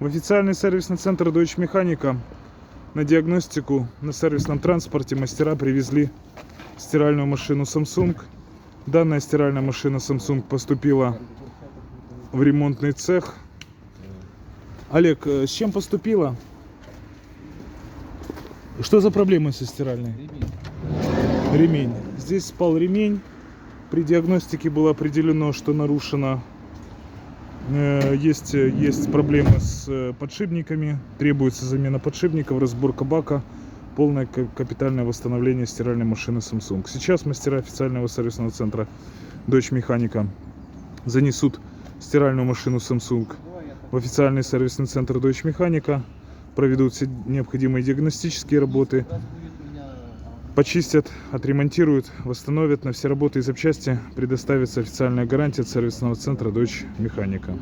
В официальный сервисный центр Deutsche Mechanica на диагностику на сервисном транспорте мастера привезли стиральную машину Samsung. Данная стиральная машина Samsung поступила в ремонтный цех. Олег, с чем поступила? Что за проблемы со стиральной? Ремень. Здесь спал ремень. При диагностике было определено, что нарушено. Есть проблемы с подшипниками. Требуется замена подшипников, разборка бака, полное капитальное восстановление стиральной машины Samsung. Сейчас мастера официального сервисного центра Deutsche Mechanica занесут стиральную машину Samsung в официальный сервисный центр Deutsche Mechanica, проведут все необходимые диагностические работы, почистят, отремонтируют, восстановят. На все работы и запчасти предоставится официальная гарантия от сервисного центра Deutsche Mechanica.